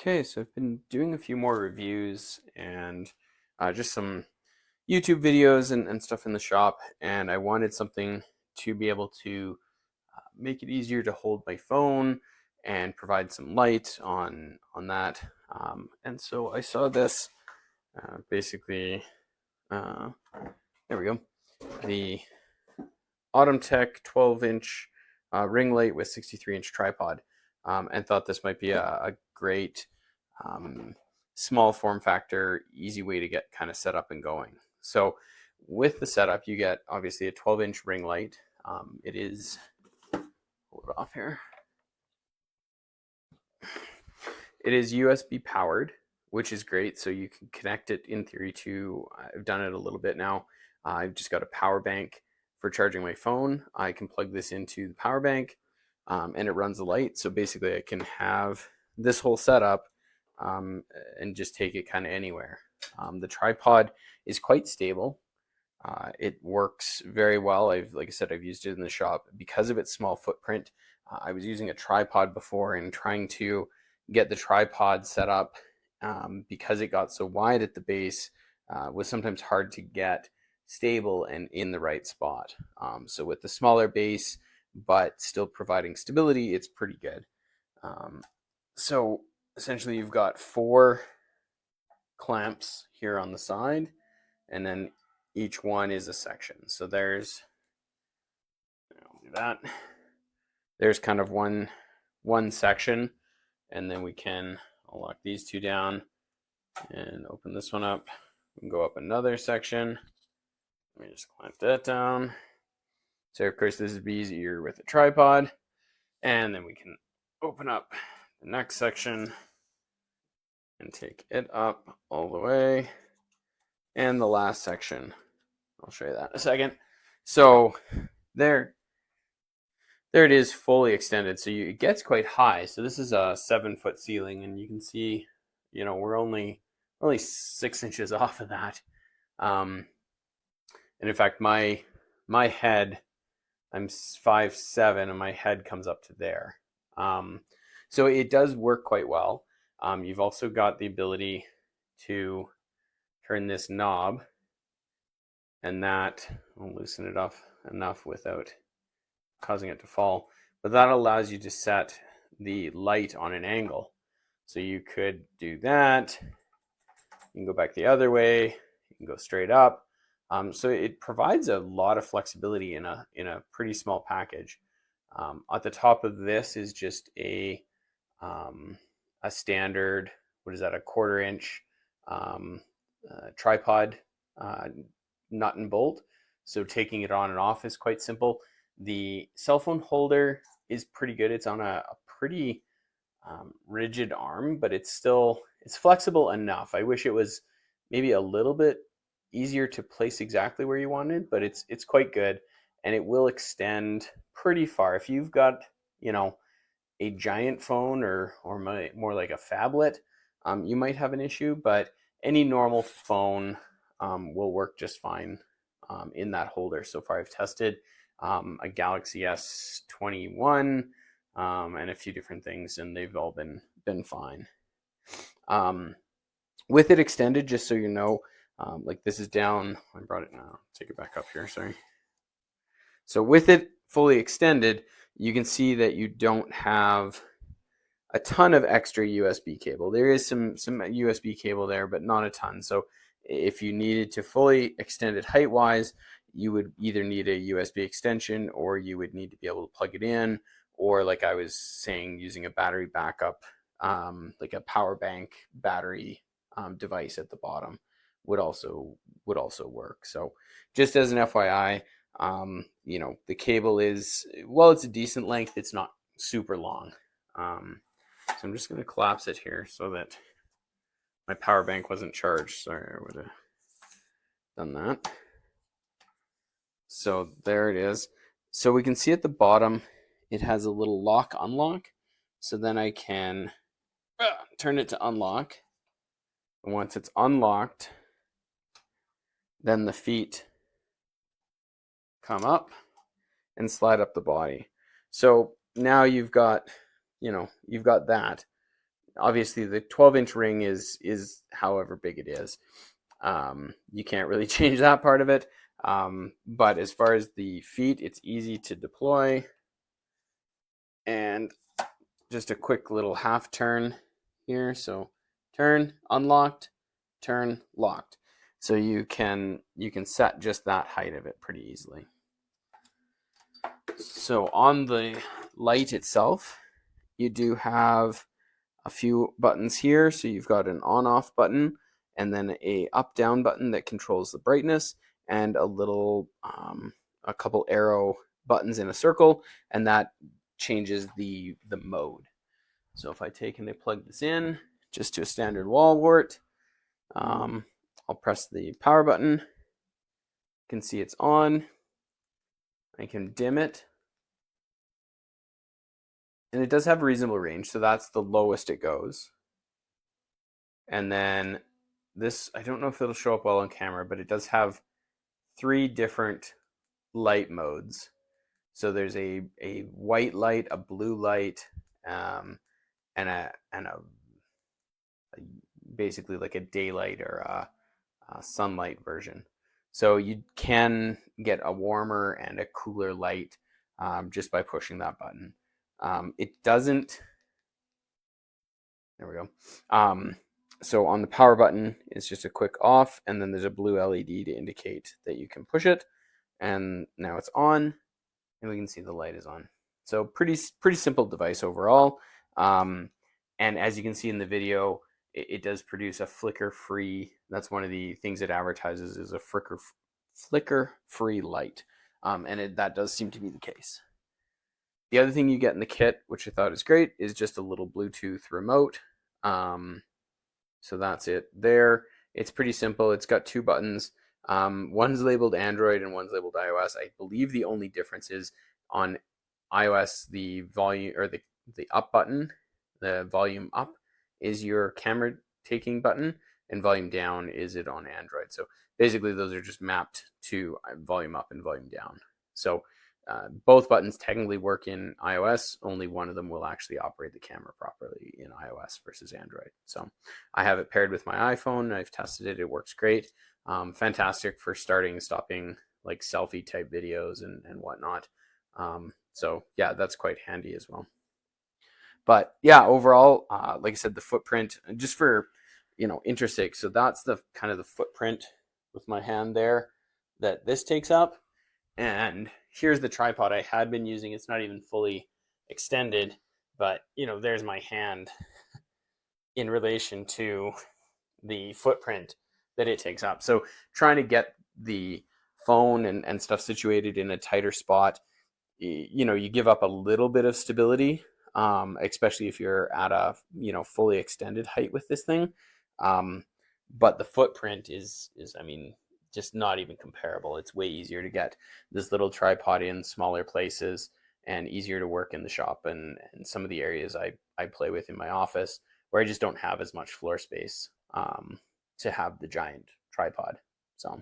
Okay, so I've been doing a few more reviews and just some YouTube videos and stuff in the shop, and I wanted something to be able to make it easier to hold my phone and provide some light on that. And so I saw this basically. Uh, there we go. The ATUMTEK 12-inch ring light with 63-inch tripod, and thought this might be a great small form factor, easy way to get kind of set up and going. So with the setup, you get obviously a 12-inch ring light. It is, pull it off here. It is USB powered, which is great. So you can connect it in theory to, I've done it a little bit now. I've just got a power bank for charging my phone. I can plug this into the power bank and it runs the light. So basically I can have this whole setup and just take it kind of anywhere. The tripod is quite stable. It works very well. Like I said, I've used it in the shop because of its small footprint. I was using a tripod before and trying to get the tripod set up because it got so wide at the base was sometimes hard to get stable and in the right spot. So with the smaller base, but still providing stability, it's pretty good. So essentially you've got 4 clamps here on the side, and then each one is a section. So there's, I'll do that. There's kind of one section, and then we can, I'll lock these 2 down and open this one up. We can go up another section. Let me just clamp that down. So of course this would be easier with a tripod. And then we can open up the next section and take it up all the way. And the last section, I'll show you that in a second. So there it is, fully extended. So it gets quite high. So this is a 7-foot ceiling, and you can see, we're only 6 inches off of that. And in fact, my head, I'm 5'7", and my head comes up to there. So it does work quite well. You've also got the ability to turn this knob, and that will loosen it up enough without causing it to fall. But that allows you to set the light on an angle. So you could do that. You can go back the other way. You can go straight up. So it provides a lot of flexibility in a pretty small package. At the top of this is just a standard, what is that, a 1/4 inch tripod nut and bolt. So taking it on and off is quite simple. The cell phone holder is pretty good. It's on a pretty rigid arm, but it's flexible enough. I wish it was maybe a little bit easier to place exactly where you wanted, but it's quite good, and it will extend pretty far. If you've got, a giant phone or more like a phablet, you might have an issue, but any normal phone will work just fine in that holder. So far I've tested a Galaxy S21 and a few different things, and they've all been fine. With it extended, just so you know, like this is down, I brought it now, take it back up here, sorry. So with it fully extended, you can see that you don't have a ton of extra USB cable. There is some USB cable there, but not a ton. So if you needed to fully extend it height-wise, you would either need a USB extension, or you would need to be able to plug it in, or like I was saying, using a battery backup, like a power bank battery device at the bottom would also work. So just as an FYI, the cable is, well, it's a decent length. It's not super long. So I'm just going to collapse it here so that my power bank wasn't charged. Sorry, I would have done that. So there it is. So we can see at the bottom, it has a little lock unlock. So then I can turn it to unlock. And once it's unlocked, then the feet come up and slide up the body. So now you've got that. obviously the 12-inch ring is however big it is. You can't really change that part of it. But as far as the feet, it's easy to deploy. And just a quick little half turn here. So turn, unlocked, turn, locked. So you can set just that height of it pretty easily. So on the light itself, you do have a few buttons here. So you've got an on-off button, and then a up-down button that controls the brightness, and a little, a couple arrow buttons in a circle, and that changes the mode. So if I take and I plug this in just to a standard wall wart, I'll press the power button. You can see it's on. I can dim it. And it does have reasonable range, so that's the lowest it goes. And then this, I don't know if it'll show up well on camera, but it does have 3 different light modes. So there's a white light, a blue light, and a basically like a daylight or a sunlight version. So you can get a warmer and a cooler light just by pushing that button. It doesn't. There we go. So on the power button, it's just a quick off, and then there's a blue LED to indicate that you can push it. And now it's on, and we can see the light is on. So pretty simple device overall. And as you can see in the video, it does produce a flicker-free. That's one of the things it advertises, is a flicker-free light, and that does seem to be the case. The other thing you get in the kit, which I thought is great, is just a little Bluetooth remote. So that's it there. It's pretty simple. It's got 2 buttons. One's labeled Android and one's labeled iOS. I believe the only difference is on iOS, the volume, or the up button, the volume up is your camera taking button, and volume down is it on Android. So basically those are just mapped to volume up and volume down. So both buttons technically work in iOS. Only one of them will actually operate the camera properly in iOS versus Android. So I have it paired with my iPhone. I've tested it. It works great. Fantastic for starting and stopping like selfie type videos and whatnot. So yeah, that's quite handy as well. But yeah, overall, like I said, the footprint, just for, interest sake. So that's the kind of the footprint with my hand there that this takes up. And here's the tripod I had been using. It's not even fully extended, but there's my hand in relation to the footprint that it takes up. So trying to get the phone and stuff situated in a tighter spot, you give up a little bit of stability, especially if you're at a fully extended height with this thing. But the footprint is I mean, just not even comparable. It's way easier to get this little tripod in smaller places and easier to work in the shop and some of the areas I play with in my office, where I just don't have as much floor space to have the giant tripod. So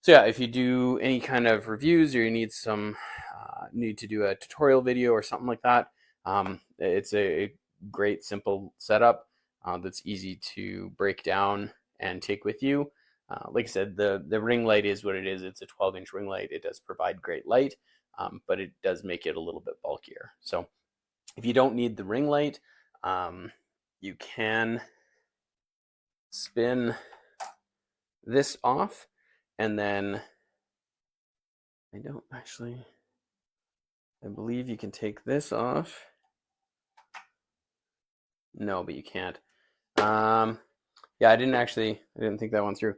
yeah, if you do any kind of reviews, or you need to do a tutorial video or something like that, it's a great simple setup that's easy to break down and take with you. Like I said, the ring light is what it is. It's a 12-inch ring light. It does provide great light, but it does make it a little bit bulkier. So if you don't need the ring light, you can spin this off, and then I believe you can take this off. No, but you can't. Yeah, I didn't think that one through.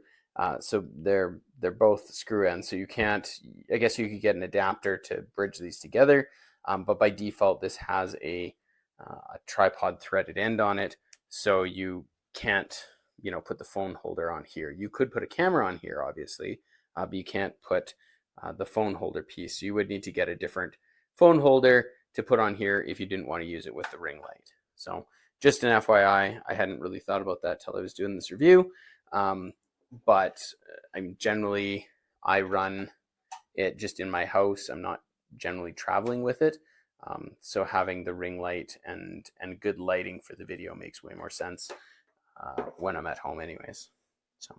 So they're both screw ends, so you can't. I guess you could get an adapter to bridge these together, but by default this has a tripod threaded end on it, so you can't put the phone holder on here. You could put a camera on here, obviously, but you can't put the phone holder piece. So you would need to get a different phone holder to put on here if you didn't want to use it with the ring light. So just an FYI, I hadn't really thought about that till I was doing this review. But generally I run it just in my house. I'm not generally traveling with it. So having the ring light and good lighting for the video makes way more sense when I'm at home anyways. So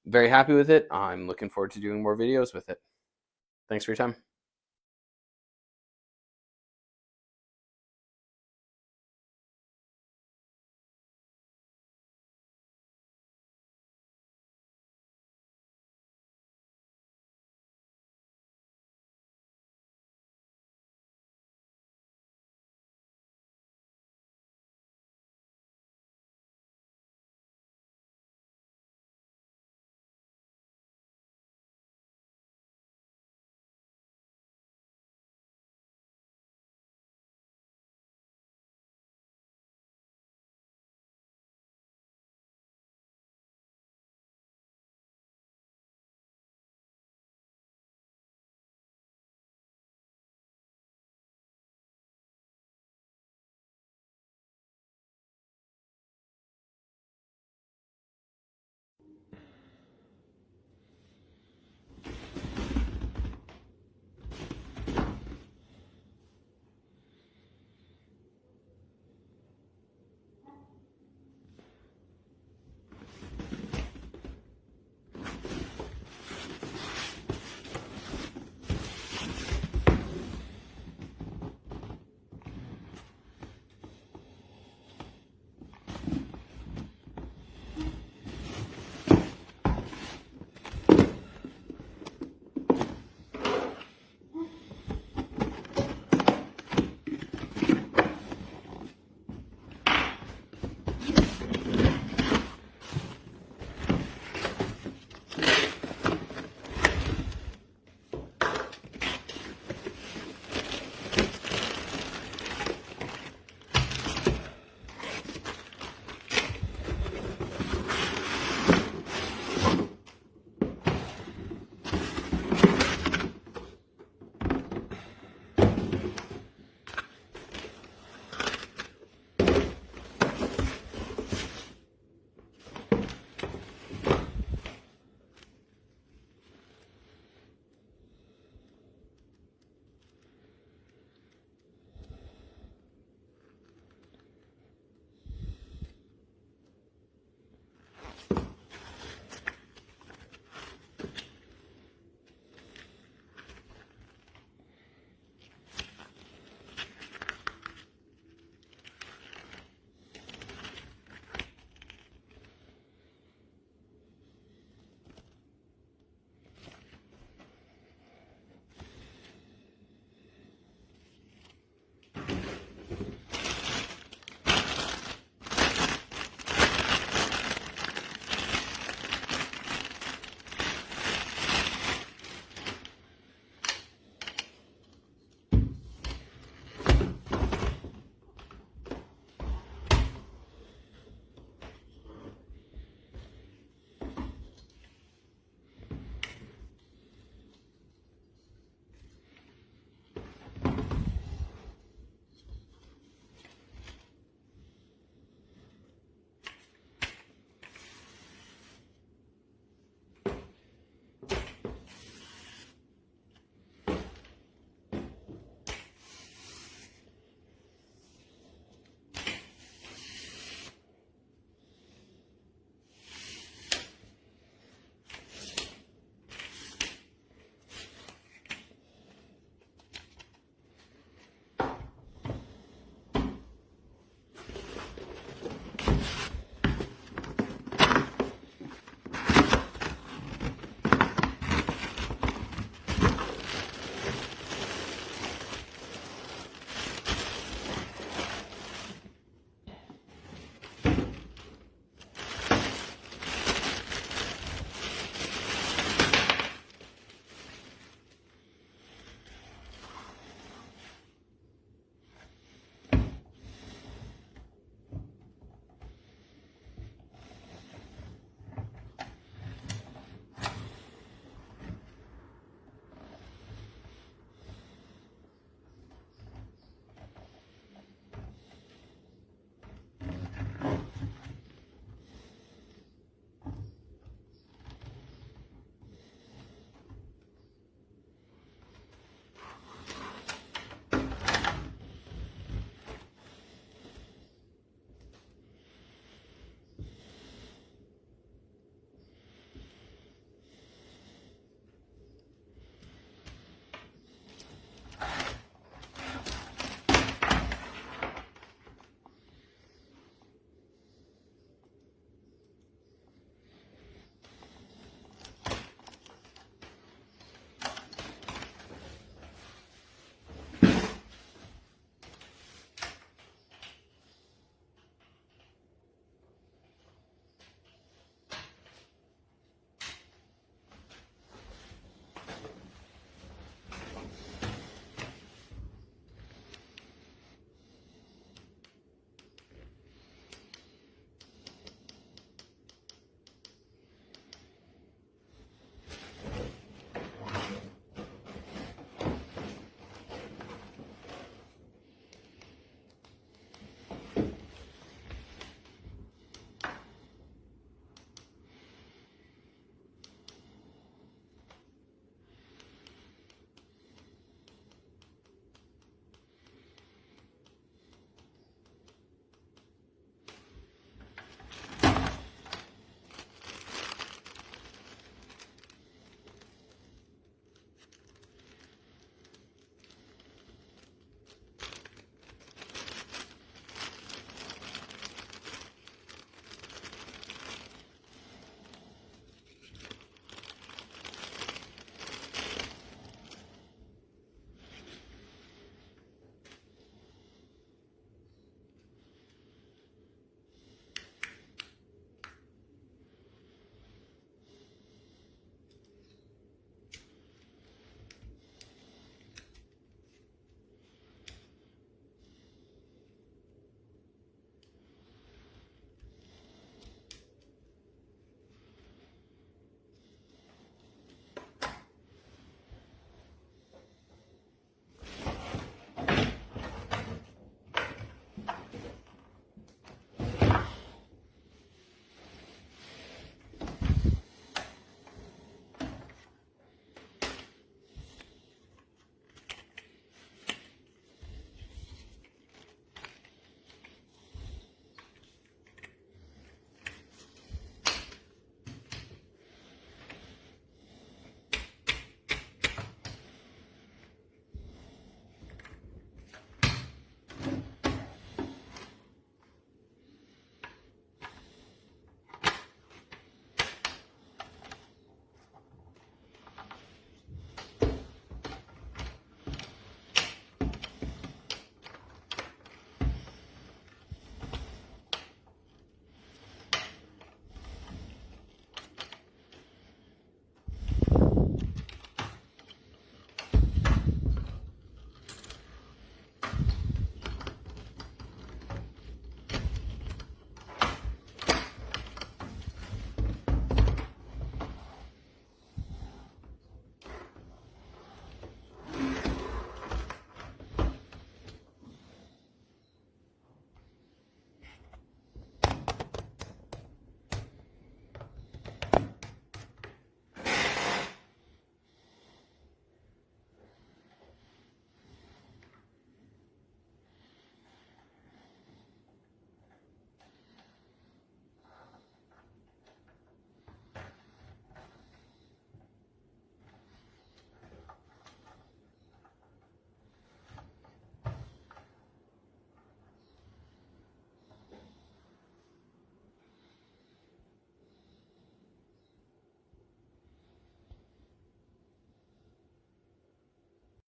very happy with it. I'm looking forward to doing more videos with it. Thanks for your time.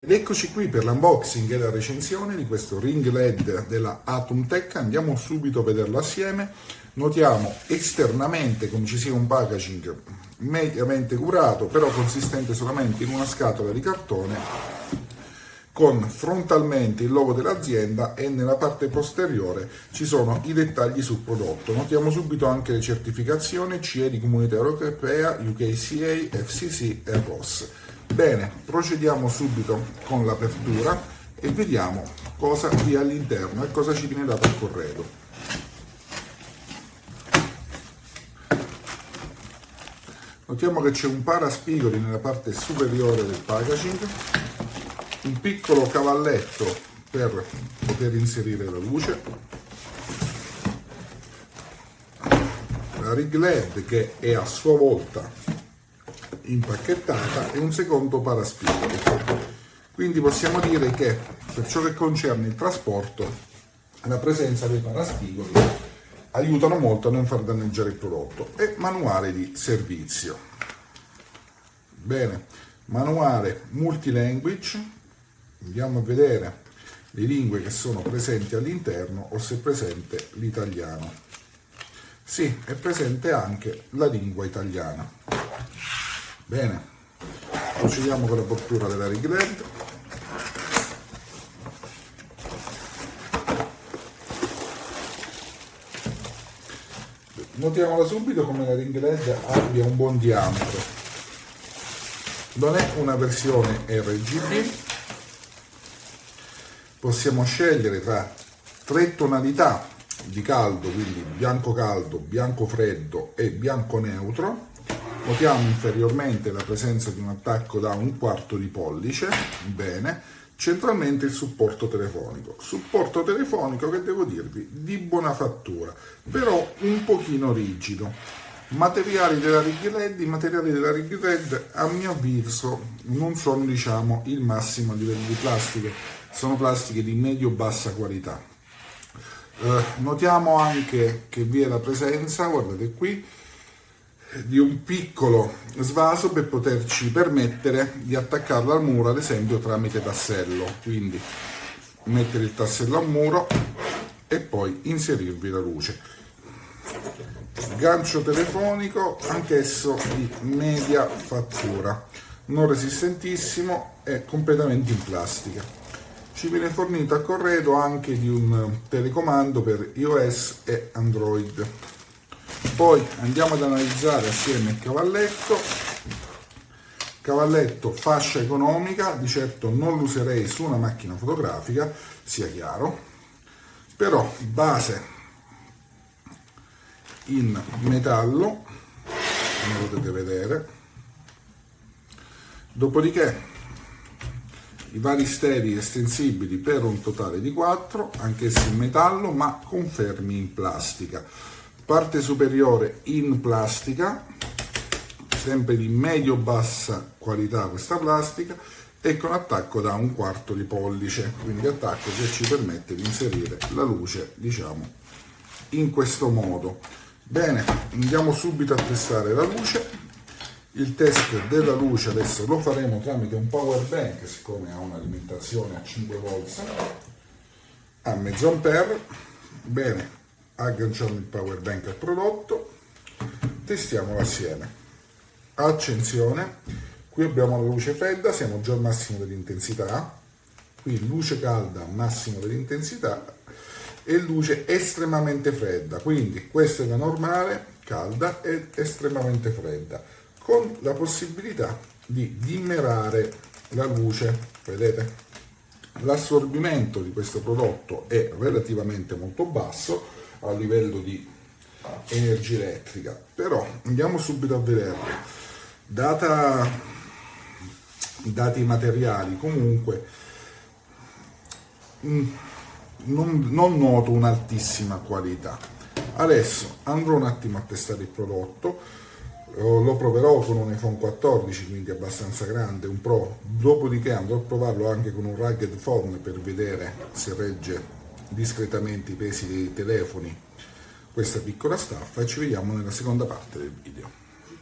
Ed eccoci qui per l'unboxing e la recensione di questo ring LED della ATUMTEK. Andiamo subito a vederlo assieme. Notiamo esternamente come ci sia un packaging mediamente curato, però consistente solamente in una scatola di cartone con frontalmente il logo dell'azienda e nella parte posteriore ci sono i dettagli sul prodotto. Notiamo subito anche le certificazioni CE di Comunità Europea, UKCA, FCC e ROS. Bene, procediamo subito con l'apertura e vediamo cosa vi è all'interno e cosa ci viene dato al corredo. Notiamo che c'è un paraspigoli nella parte superiore del packaging, un piccolo cavalletto per poter inserire la luce, la ring LED che è a sua volta impacchettata e un secondo paraspigoli. Quindi possiamo dire che per ciò che concerne il trasporto la presenza dei paraspigoli aiutano molto a non far danneggiare il prodotto. E manuale di servizio. Bene, manuale multilanguage. Andiamo a vedere le lingue che sono presenti all'interno o se è presente l'italiano. Sì, è presente anche la lingua italiana. Bene, procediamo con l'apertura della ring LED. Notiamola subito come la ring LED abbia un buon diametro. Non è una versione RGB. Possiamo scegliere tra 3 tonalità di caldo, quindi bianco freddo e bianco neutro. Notiamo inferiormente la presenza di un attacco da 1/4 di pollice, bene, centralmente il supporto telefonico che devo dirvi di buona fattura, però un pochino rigido. I materiali della ring LED a mio avviso non sono, diciamo, il massimo a livello di plastiche, sono plastiche di medio-bassa qualità. Notiamo anche che vi è la presenza, guardate qui, di un piccolo svaso per poterci permettere di attaccarla al muro, ad esempio tramite tassello, quindi mettere il tassello al muro e poi inserirvi la luce. Gancio telefonico, anch'esso di media fattura, non resistentissimo e completamente in plastica. Ci viene fornito a corredo anche di un telecomando per iOS e Android. Poi andiamo ad analizzare assieme il cavalletto fascia economica, di certo non lo userei su una macchina fotografica, sia chiaro, però base in metallo, come potete vedere, dopodiché i vari steli estensibili per un totale di 4, anch'essi in metallo ma con fermi in plastica. Parte superiore in plastica, sempre di medio-bassa qualità questa plastica, e con attacco da 1/4 di pollice, quindi attacco che ci permette di inserire la luce, diciamo, in questo modo. Bene, andiamo subito a testare la luce. Il test della luce adesso lo faremo tramite un power bank, siccome ha un'alimentazione a 5 volt a mezzo ampere. Bene, agganciamo il power bank al prodotto, testiamolo assieme. Accensione, qui abbiamo la luce fredda, siamo già al massimo dell'intensità, qui luce calda massimo dell'intensità e luce estremamente fredda, quindi questa è la normale, calda ed estremamente fredda, con la possibilità di dimmerare la luce. Vedete? L'assorbimento di questo prodotto è relativamente molto basso a livello di energia elettrica, però andiamo subito a vederlo. Dati i materiali, comunque non noto un'altissima qualità. Adesso andrò un attimo a testare il prodotto, lo proverò con un iPhone 14, quindi abbastanza grande, un Pro, dopodiché andrò a provarlo anche con un rugged phone per vedere se regge discretamente i pesi dei telefoni questa piccola staffa, e ci vediamo nella seconda parte del video.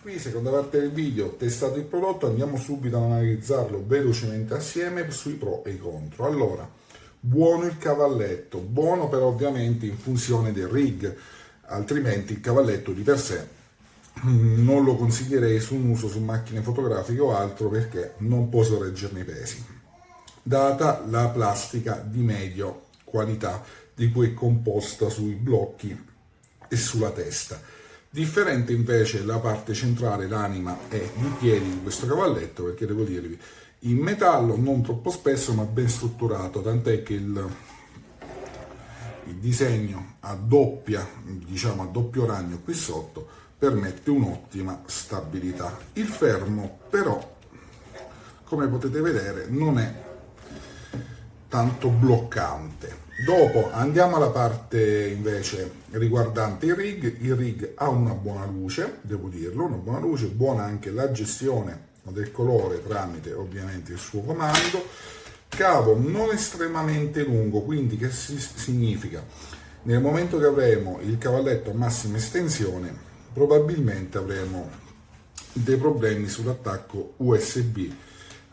Qui, seconda parte del video, ho testato il prodotto, andiamo subito ad analizzarlo velocemente assieme sui pro e i contro. Allora, buono il cavalletto, buono però ovviamente in funzione del rig, altrimenti il cavalletto di per sé non lo consiglierei su un uso su macchine fotografiche o altro perché non può sorreggerne i pesi, data la plastica di medio qualità di cui è composta sui blocchi e sulla testa. Differente invece la parte centrale, l'anima e i piedi di questo cavalletto, perché devo dirvi, in metallo non troppo spesso ma ben strutturato, tant'è che il disegno a doppio ragno qui sotto permette un'ottima stabilità. Il fermo però, come potete vedere, non è tanto bloccante. Dopo andiamo alla parte invece riguardante il rig. Il rig ha una buona luce, devo dirlo, una buona luce, buona anche la gestione del colore tramite ovviamente il suo comando. Cavo non estremamente lungo, quindi che significa? Nel momento che avremo il cavalletto a massima estensione probabilmente avremo dei problemi sull'attacco USB,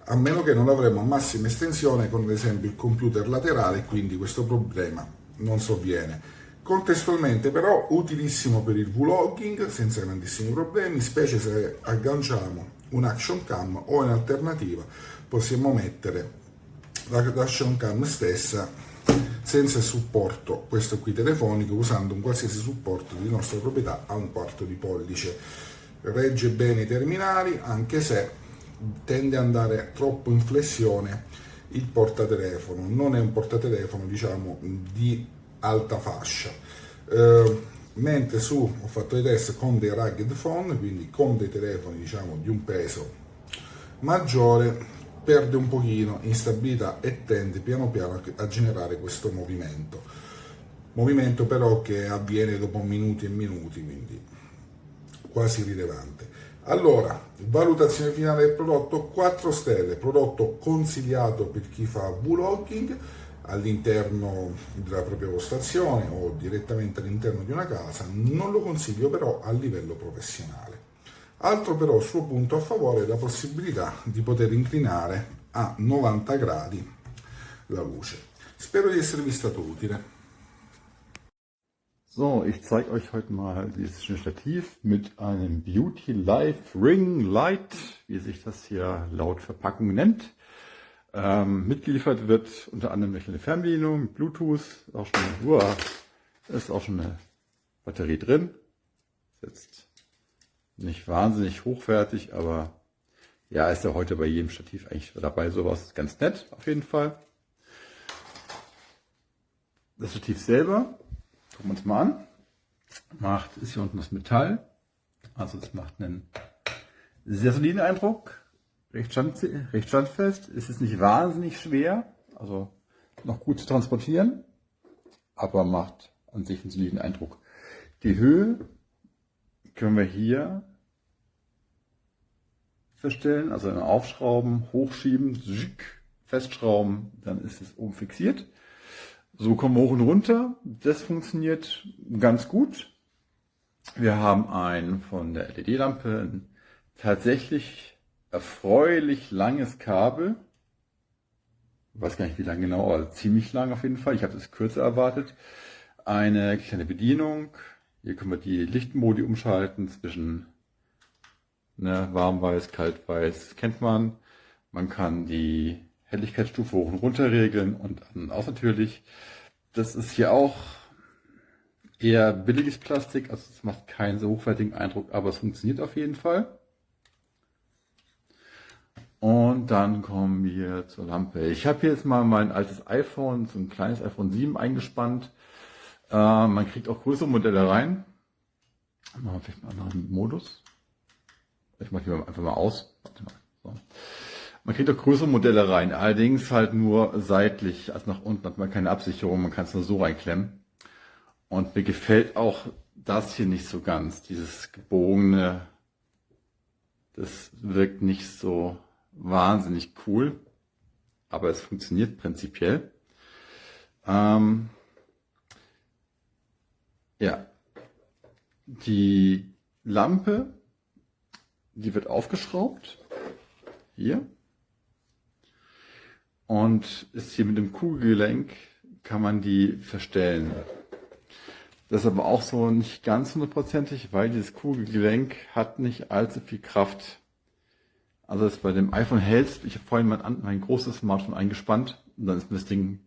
a meno che non avremo a massima estensione con ad esempio il computer laterale, quindi questo problema non sovviene. Contestualmente però utilissimo per il vlogging senza grandissimi problemi, specie se agganciamo un action cam o in alternativa possiamo mettere l'action cam stessa senza il supporto, questo qui telefonico, usando un qualsiasi supporto di nostra proprietà a 1/4 di pollice. Regge bene i terminali, anche se tende ad andare troppo in flessione il portatelefono, non è un portatelefono diciamo di alta fascia, mentre ho fatto i test con dei rugged phone, quindi con dei telefoni diciamo di un peso maggiore, perde un pochino in stabilità e tende piano piano a generare questo movimento però che avviene dopo minuti e minuti, quindi quasi rilevante. Allora, valutazione finale del prodotto: 4 stelle, prodotto consigliato per chi fa vlogging all'interno della propria postazione o direttamente all'interno di una casa. Non lo consiglio però a livello professionale. Altro però suo punto a favore è la possibilità di poter inclinare a 90 gradi la luce. Spero di esservi stato utile. So, ich zeige euch heute mal dieses Stativ mit einem Beauty Life Ring Light, wie sich das hier laut Verpackung nennt. Mitgeliefert wird unter anderem eine kleine Fernbedienung, Bluetooth, ist auch schon eine Batterie drin. Ist jetzt nicht wahnsinnig hochwertig, aber ja, ist ja heute bei jedem Stativ eigentlich dabei, sowas ganz nett auf jeden Fall. Das Stativ selber, gucken wir uns mal an, ist hier unten das Metall, also es macht einen sehr soliden Eindruck, recht standfest, es ist nicht wahnsinnig schwer, also noch gut zu transportieren, aber macht an sich einen soliden Eindruck. Die Höhe können wir hier verstellen, also aufschrauben, hochschieben, festschrauben, dann ist es oben fixiert. So kommen wir hoch und runter, das funktioniert ganz gut. Wir haben von der LED-Lampe ein tatsächlich erfreulich langes Kabel. Ich weiß gar nicht wie lang genau, aber ziemlich lang auf jeden Fall. Ich habe das kürzer erwartet. Eine kleine Bedienung. Hier können wir die Lichtmodi umschalten zwischen warm-weiß, kalt-weiß, kennt man. Man kann die Helligkeitsstufe hoch und runter regeln und an und aus natürlich. Das ist hier auch eher billiges Plastik, also es macht keinen so hochwertigen Eindruck, aber es funktioniert auf jeden Fall. Und dann kommen wir zur Lampe. Ich habe hier jetzt mal mein altes iPhone, so ein kleines iPhone 7 eingespannt. Man kriegt auch größere Modelle rein. Machen wir vielleicht mal einen anderen Modus. Ich mache die einfach mal aus. Warte mal. So. Man kriegt auch größere Modelle rein, allerdings halt nur seitlich, also nach unten hat man keine Absicherung, man kann es nur so reinklemmen. Und mir gefällt auch das hier nicht so ganz, dieses gebogene, das wirkt nicht so wahnsinnig cool, aber es funktioniert prinzipiell. Ja, die Lampe Die wird aufgeschraubt. Hier. Und ist hier mit dem Kugelgelenk, kann man die verstellen. Das ist aber auch so nicht ganz hundertprozentig, weil dieses Kugelgelenk hat nicht allzu viel Kraft. Also das bei dem iPhone hältst, ich habe vorhin mein großes Smartphone eingespannt und dann ist mir das Ding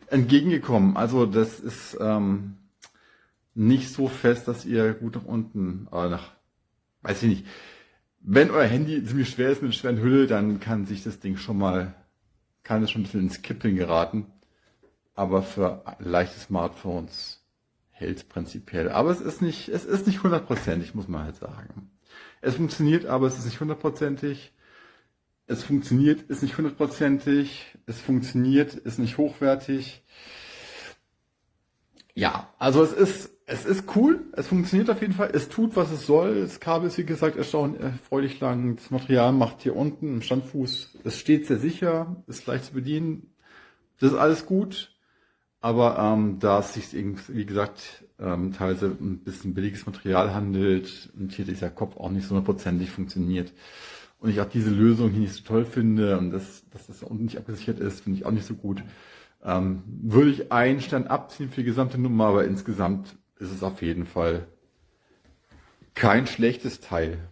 entgegengekommen. Also das ist nicht so fest, dass ihr gut nach unten, weiß ich nicht. Wenn euer Handy ziemlich schwer ist mit einer schweren Hülle, dann kann sich das Ding schon ein bisschen ins Kippeln geraten. Aber für leichte Smartphones hält es prinzipiell. Aber es ist nicht hundertprozentig, muss man halt sagen. Es funktioniert, aber es ist nicht hundertprozentig. Es funktioniert, ist nicht hundertprozentig. Es funktioniert, ist nicht hochwertig. Ja, also es ist cool. Es funktioniert auf jeden Fall. Es tut, was es soll. Das Kabel ist, wie gesagt, erfreulich lang. Das Material macht hier unten im Standfuß. Es steht sehr sicher, ist leicht zu bedienen. Das ist alles gut. Aber da es sich, wie gesagt, teilweise ein bisschen billiges Material handelt und hier dieser Kopf auch nicht so hundertprozentig funktioniert und ich auch diese Lösung hier nicht so toll finde und dass das unten nicht abgesichert ist, finde ich auch nicht so gut, würde ich einen Stern abziehen für die gesamte Nummer, aber insgesamt ist es auf jeden Fall kein schlechtes Teil.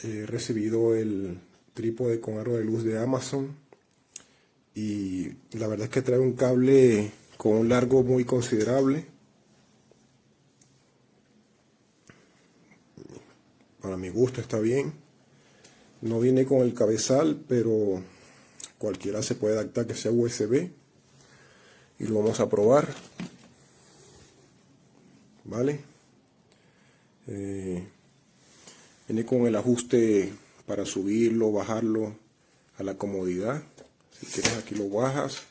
He recibido el trípode con aro de luz de Amazon y la verdad es que trae un cable con un largo muy considerable. Para mi gusto está bien. No viene con el cabezal, pero cualquiera se puede adaptar que sea USB. Y lo vamos a probar. ¿Vale? Viene con el ajuste para subirlo, bajarlo a la comodidad. Si quieres aquí lo bajas,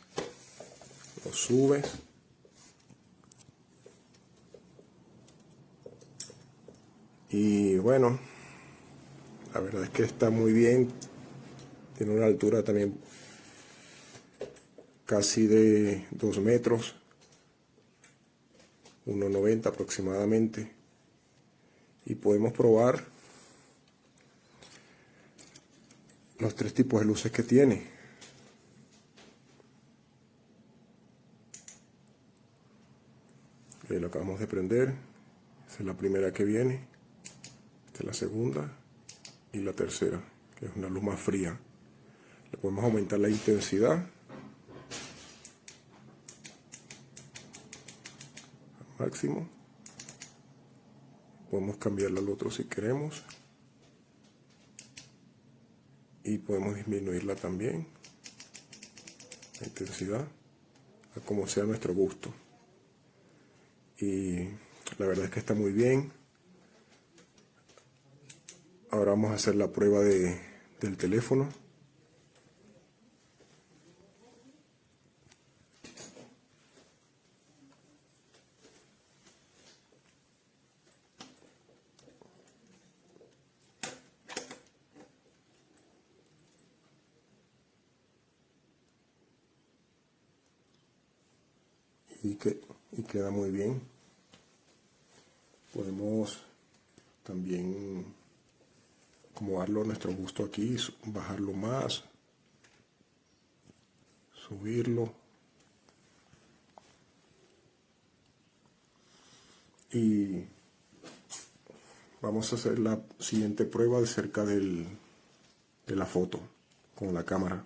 lo subes. Y bueno, la verdad es que está muy bien. Tiene una altura también casi de 2 metros, 1,90 aproximadamente. Y podemos probar los 3 tipos de luces que tiene. Lo acabamos de prender. Esa es la primera que viene. Esta es la segunda. Y la tercera, que es una luz más fría. Le podemos aumentar la intensidad al máximo. Podemos cambiarla al otro si queremos. Y podemos disminuirla también, la intensidad, a como sea nuestro gusto. Y la verdad es que está muy bien. Ahora vamos a hacer la prueba del teléfono. Y queda muy bien. Podemos también acomodarlo a nuestro gusto aquí, bajarlo más, subirlo. Y vamos a hacer la siguiente prueba acerca de la foto con la cámara.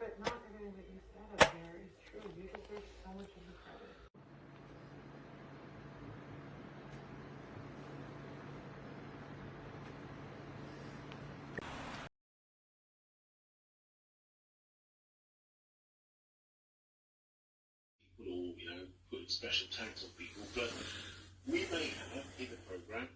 but not everything that you said up there is true because there's so much of the credit. People all, putting special tags on people, but we may have in the program